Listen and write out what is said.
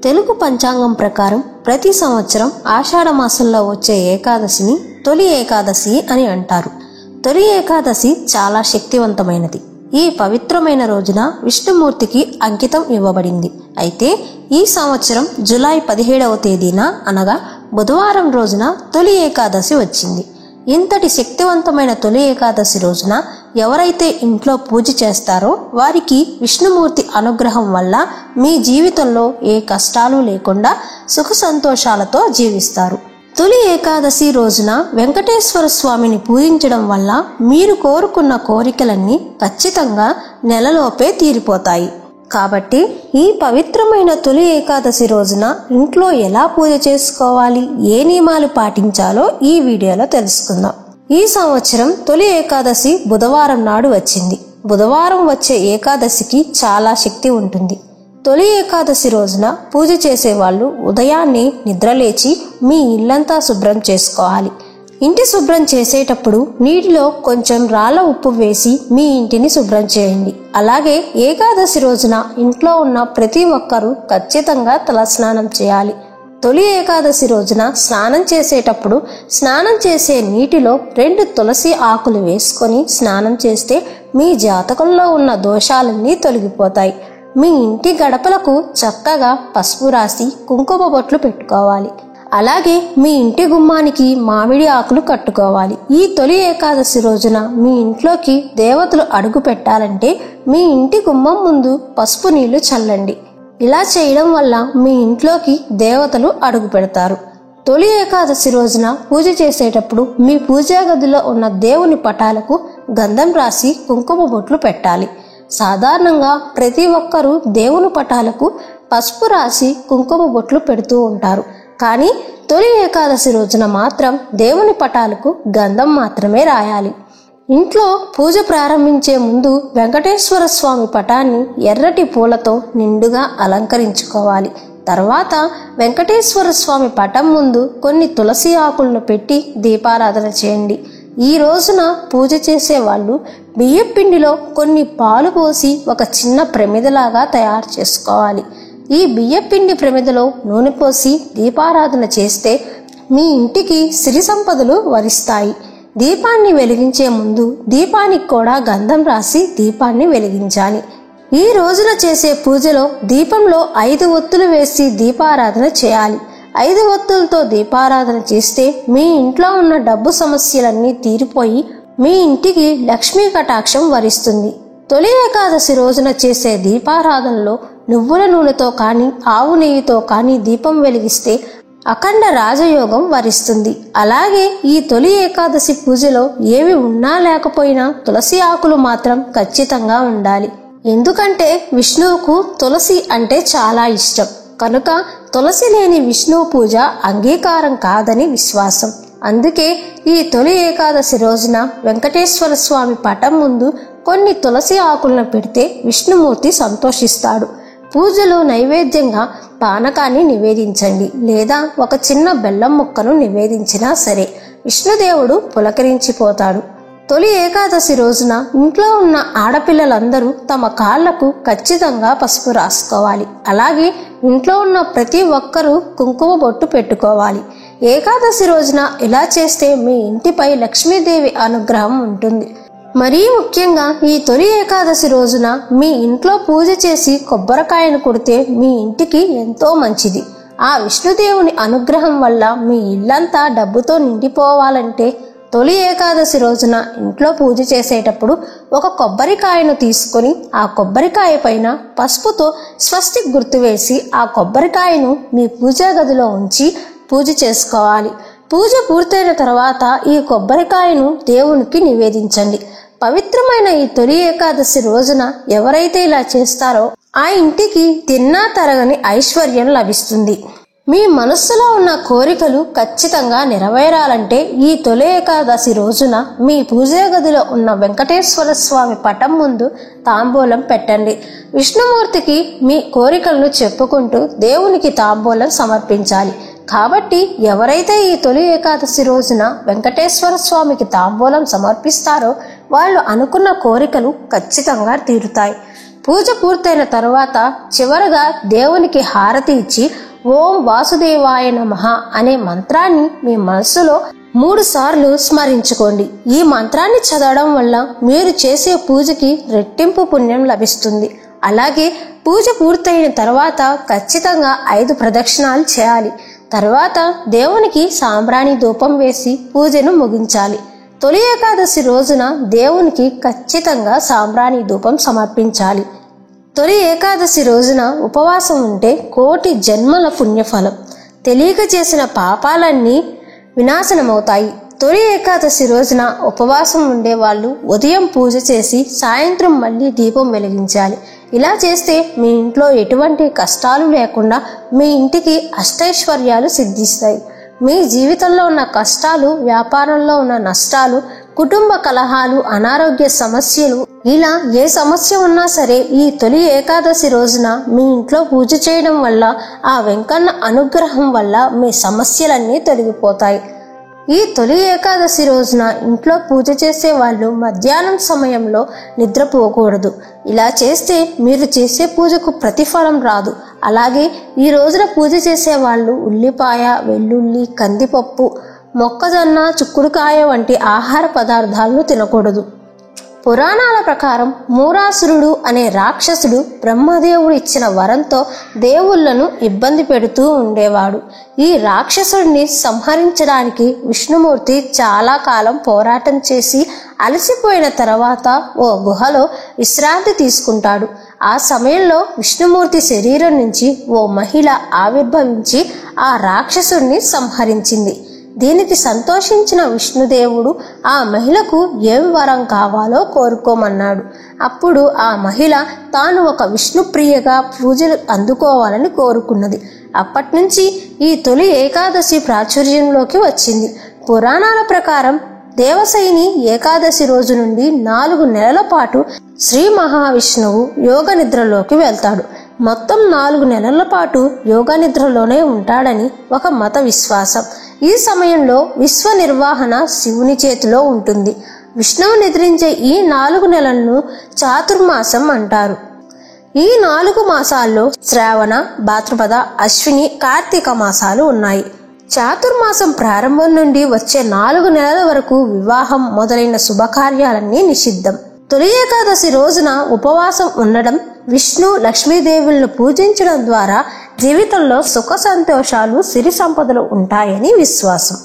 తెలుగు పంచాంగం ప్రకారం ప్రతి సంవత్సరం ఆషాఢ మాసంలో వచ్చే ఏకాదశిని తొలి ఏకాదశి అని అంటారు. తొలి ఏకాదశి చాలా శక్తివంతమైనది. ఈ పవిత్రమైన రోజున విష్ణుమూర్తికి అంకితం ఇవ్వబడింది. అయితే ఈ సంవత్సరం జూలై 17వ తేదీన అనగా బుధవారం రోజున తొలి ఏకాదశి వచ్చింది. ఇంతటి శక్తివంతమైన తొలి ఏకాదశి రోజున ఎవరైతే ఇంట్లో పూజ చేస్తారో వారికి విష్ణుమూర్తి అనుగ్రహం వల్ల మీ జీవితంలో ఏ కష్టాలు లేకుండా సుఖ సంతోషాలతో జీవిస్తారు. తొలి ఏకాదశి రోజున వెంకటేశ్వర స్వామిని పూజించడం వల్ల మీరు కోరుకున్న కోరికలన్నీ ఖచ్చితంగా నెలలోపే తీరిపోతాయి. కాబట్టి ఈ పవిత్రమైన తొలి ఏకాదశి రోజున ఇంట్లో ఎలా పూజ చేసుకోవాలి, ఏ నియమాలు పాటించాలో ఈ వీడియోలో తెలుసుకుందాం. ఈ సంవత్సరం తొలి ఏకాదశి బుధవారం నాడు వచ్చింది. బుధవారం వచ్చే ఏకాదశికి చాలా శక్తి ఉంటుంది. తొలి ఏకాదశి రోజున పూజ చేసేవాళ్ళు ఉదయాన్నే నిద్రలేచి మీ ఇల్లంతా శుభ్రం చేసుకోవాలి. ఇంటి శుభ్రం చేసేటప్పుడు నీటిలో కొంచెం రాళ్ళ ఉప్పు వేసి మీ ఇంటిని శుభ్రం చేయండి. అలాగే ఏకాదశి రోజున ఇంట్లో ఉన్న ప్రతి ఒక్కరూ ఖచ్చితంగా తలస్నానం చేయాలి. తొలి ఏకాదశి రోజున స్నానం చేసేటప్పుడు స్నానం చేసే నీటిలో 2 తులసి ఆకులు వేసుకొని స్నానం చేస్తే మీ జాతకంలో ఉన్న దోషాలన్నీ తొలగిపోతాయి. మీ ఇంటి గడపలకు చక్కగా పసుపు రాసి కుంకుమ బొట్లు పెట్టుకోవాలి. అలాగే మీ ఇంటి గుమ్మానికి మామిడి ఆకులు కట్టుకోవాలి. ఈ తొలి ఏకాదశి రోజున మీ ఇంట్లోకి దేవతలు అడుగు పెట్టాలంటే మీ ఇంటి గుమ్మం ముందు పసుపు నీళ్లు చల్లండి. ఇలా చేయడం వల్ల మీ ఇంట్లోకి దేవతలు అడుగు పెడతారు. తొలి ఏకాదశి రోజున పూజ చేసేటప్పుడు మీ పూజా గదిలో ఉన్న దేవుని పటాలకు గంధం రాసి కుంకుమ బొట్లు పెట్టాలి. సాధారణంగా ప్రతి ఒక్కరూ దేవుని పటాలకు పసుపు రాసి కుంకుమ బొట్లు పెడుతూ ఉంటారు. కానీ తొలి ఏకాదశి రోజున మాత్రం దేవుని పటాలకు గంధం మాత్రమే రాయాలి. ఇంట్లో పూజ ప్రారంభించే ముందు వెంకటేశ్వర స్వామి పటాన్ని ఎర్రటి పూలతో నిండుగా అలంకరించుకోవాలి. తర్వాత వెంకటేశ్వర స్వామి పటం ముందు కొన్ని తులసి ఆకులను పెట్టి దీపారాధన చేయండి. ఈ రోజున పూజ చేసే వాళ్ళు బియ్యం పిండిలో కొన్ని పాలు పోసి ఒక చిన్న ప్రమిదలాగా తయారు చేసుకోవాలి. ఈ బియ్యపిండి ప్రమిదలో నూనె పోసి దీపారాధన చేస్తే మీ ఇంటికి సిరి సంపదలు వరిస్తాయి. దీపాన్ని వెలిగించే ముందు దీపానికి కూడా గంధం రాసి దీపాన్ని వెలిగించాలి. ఈ రోజున చేసే పూజలో దీపంలో 5 ఒత్తులు వేసి దీపారాధన చేయాలి. 5 ఒత్తులతో దీపారాధన చేస్తే మీ ఇంట్లో ఉన్న డబ్బు సమస్యలన్నీ తీరిపోయి మీ ఇంటికి లక్ష్మీ కటాక్షం వరిస్తుంది. తొలి ఏకాదశి రోజున చేసే దీపారాధనలో నువ్వుల నూనెతో కానీ ఆవు నెయ్యితో కానీ దీపం వెలిగిస్తే అఖండ రాజయోగం వరిస్తుంది. అలాగే ఈ తొలి ఏకాదశి పూజలో ఏవి ఉన్నా లేకపోయినా తులసి ఆకులు మాత్రం ఖచ్చితంగా ఉండాలి. ఎందుకంటే విష్ణువుకు తులసి అంటే చాలా ఇష్టం. కనుక తులసి లేని విష్ణువు పూజ అంగీకారం కాదని విశ్వాసం. అందుకే ఈ తొలి ఏకాదశి రోజున వెంకటేశ్వర స్వామి పటం ముందు కొన్ని తులసి ఆకులను పెడితే విష్ణుమూర్తి సంతోషిస్తాడు. పూజలో నైవేద్యంగా పానకాన్ని నివేదించండి, లేదా ఒక చిన్న బెల్లం ముక్కను నివేదించినా సరే విష్ణుదేవుడు పులకరించిపోతాడు. తొలి ఏకాదశి రోజున ఇంట్లో ఉన్న ఆడపిల్లలందరూ తమ కాళ్లకు ఖచ్చితంగా పసుపు రాసుకోవాలి. అలాగే ఇంట్లో ఉన్న ప్రతి ఒక్కరూ కుంకుమ బొట్టు పెట్టుకోవాలి. ఏకాదశి రోజున ఇలా చేస్తే మీ ఇంటిపై లక్ష్మీదేవి అనుగ్రహం ఉంటుంది. మరీ ముఖ్యంగా ఈ తొలి ఏకాదశి రోజున మీ ఇంట్లో పూజ చేసి కొబ్బరికాయను కొడితే మీ ఇంటికి ఎంతో మంచిది. ఆ విష్ణుదేవుని అనుగ్రహం వల్ల మీ ఇల్లంతా డబ్బుతో నిండిపోవాలంటే తొలి ఏకాదశి రోజున ఇంట్లో పూజ చేసేటప్పుడు ఒక కొబ్బరికాయను తీసుకొని ఆ కొబ్బరికాయ పైన పసుపుతో స్వస్తిక్ గుర్తు వేసి ఆ కొబ్బరికాయను మీ పూజా గదిలో ఉంచి పూజ చేసుకోవాలి. పూజ పూర్తయిన తర్వాత ఈ కొబ్బరికాయను దేవునికి నివేదించండి. పవిత్రమైన ఈ తొలి ఏకాదశి రోజున ఎవరైతే ఇలా చేస్తారో ఆ ఇంటికి తిన్నా తరగని ఐశ్వర్యం లభిస్తుంది. మీ మనస్సులో ఉన్న కోరికలు ఖచ్చితంగా నెరవేరాలంటే ఈ తొలి ఏకాదశి రోజున మీ పూజా గదిలో ఉన్న వెంకటేశ్వర స్వామి పటం ముందు తాంబూలం పెట్టండి. విష్ణుమూర్తికి మీ కోరికలను చెప్పుకుంటూ దేవునికి తాంబూలం సమర్పించాలి. కాబట్టి ఎవరైతే ఈ తొలి ఏకాదశి రోజున వెంకటేశ్వర స్వామికి తాంబూలం సమర్పిస్తారో వాళ్ళు అనుకున్న కోరికలు ఖచ్చితంగా తీరుతాయి. పూజ పూర్తయిన తరువాత చివరగా దేవునికి హారతి ఇచ్చి ఓం వాసుదేవాయ నమః అనే మంత్రాన్ని మీ మనస్సులో 3 సార్లు స్మరించుకోండి. ఈ మంత్రాన్ని చదవడం వల్ల మీరు చేసే పూజకి రెట్టింపు పుణ్యం లభిస్తుంది. అలాగే పూజ పూర్తయిన తర్వాత ఖచ్చితంగా 5 ప్రదక్షిణాలు చేయాలి. తర్వాత దేవునికి సాంబ్రాణి ధూపం వేసి పూజను ముగించాలి. తొలి ఏకాదశి రోజున దేవునికి ఖచ్చితంగా సాంబ్రాణి ధూపం సమర్పించాలి. తొలి ఏకాదశి రోజున ఉపవాసం ఉంటే కోటి జన్మల పుణ్యఫలం. తెలియక చేసిన పాపాలన్నీ వినాశనమవుతాయి. తొలి ఏకాదశి రోజున ఉపవాసం ఉండే వాళ్ళు ఉదయం పూజ చేసి సాయంత్రం మళ్ళీ దీపం వెలిగించాలి. ఇలా చేస్తే మీ ఇంట్లో ఎటువంటి కష్టాలు లేకుండా మీ ఇంటికి అష్టైశ్వర్యాలు సిద్ధిస్తాయి. మీ జీవితంలో ఉన్న కష్టాలు, వ్యాపారంలో ఉన్న నష్టాలు, కుటుంబ కలహాలు, అనారోగ్య సమస్యలు, ఇలా ఏ సమస్య ఉన్నా సరే ఈ తొలి ఏకాదశి రోజున మీ ఇంట్లో పూజ చేయడం వల్ల, ఆ వెంకన్న అనుగ్రహం వల్ల మీ సమస్యలన్నీ తొలగిపోతాయి. ఈ తొలి ఏకాదశి రోజున ఇంట్లో పూజ చేసే వాళ్ళు మధ్యాహ్నం సమయంలో నిద్రపోకూడదు. ఇలా చేస్తే మీరు చేసే పూజకు ప్రతిఫలం రాదు. అలాగే ఈ రోజున పూజ చేసే వాళ్ళు ఉల్లిపాయ, వెల్లుల్లి, కందిపప్పు, మొక్కజొన్న, చుక్కుడుకాయ వంటి ఆహార పదార్థాలను తినకూడదు. పురాణాల ప్రకారం మూరాసురుడు అనే రాక్షసుడు బ్రహ్మదేవుడు ఇచ్చిన వరంతో దేవుళ్లను ఇబ్బంది పెడుతూ ఉండేవాడు. ఈ రాక్షసుడిని సంహరించడానికి విష్ణుమూర్తి చాలా కాలం పోరాటం చేసి అలసిపోయిన తర్వాత ఓ గుహలో విశ్రాంతి తీసుకుంటాడు. ఆ సమయంలో విష్ణుమూర్తి శరీరం నుంచి ఓ మహిళ ఆవిర్భవించి ఆ రాక్షసుడిని సంహరించింది. దీనికి సంతోషించిన విష్ణుదేవుడు ఆ మహిళకు ఏం వరం కావాలో కోరుకోమన్నాడు. అప్పుడు ఆ మహిళ తాను ఒక విష్ణుప్రియగా పూజలు అందుకోవాలని కోరుకున్నది. అప్పటి నుంచి ఈ తొలి ఏకాదశి ప్రాచుర్యంలోకి వచ్చింది. పురాణాల ప్రకారం దేవశయని ఏకాదశి రోజు నుండి 4 నెలల పాటు శ్రీ మహావిష్ణువు యోగ నిద్రలోకి వెళ్తాడు. మొత్తం 4 నెలల పాటు యోగ నిద్రలోనే ఉంటాడని ఒక మత విశ్వాసం. ఈ సమయంలో విశ్వ నిర్వహణ శివుని చేతిలో ఉంటుంది. విష్ణువు నిద్రించే ఈ 4 నెలలను చాతుర్మాసం అంటారు. ఈ 4 మాసాల్లో శ్రావణ, భాద్రపద, అశ్విని, కార్తీక మాసాలు ఉన్నాయి. చాతుర్మాసం ప్రారంభం నుండి వచ్చే 4 నెలల వరకు వివాహం మొదలైన శుభకార్యాలన్నీ నిషిద్ధం. తొలి ఏకాదశి రోజున ఉపవాసం ఉండడం, విష్ణు, లక్ష్మీదేవులను పూజించడం ద్వారా జీవితంలో సుఖ సంతోషాలు, సిరి సంపదలు ఉంటాయని విశ్వాసం.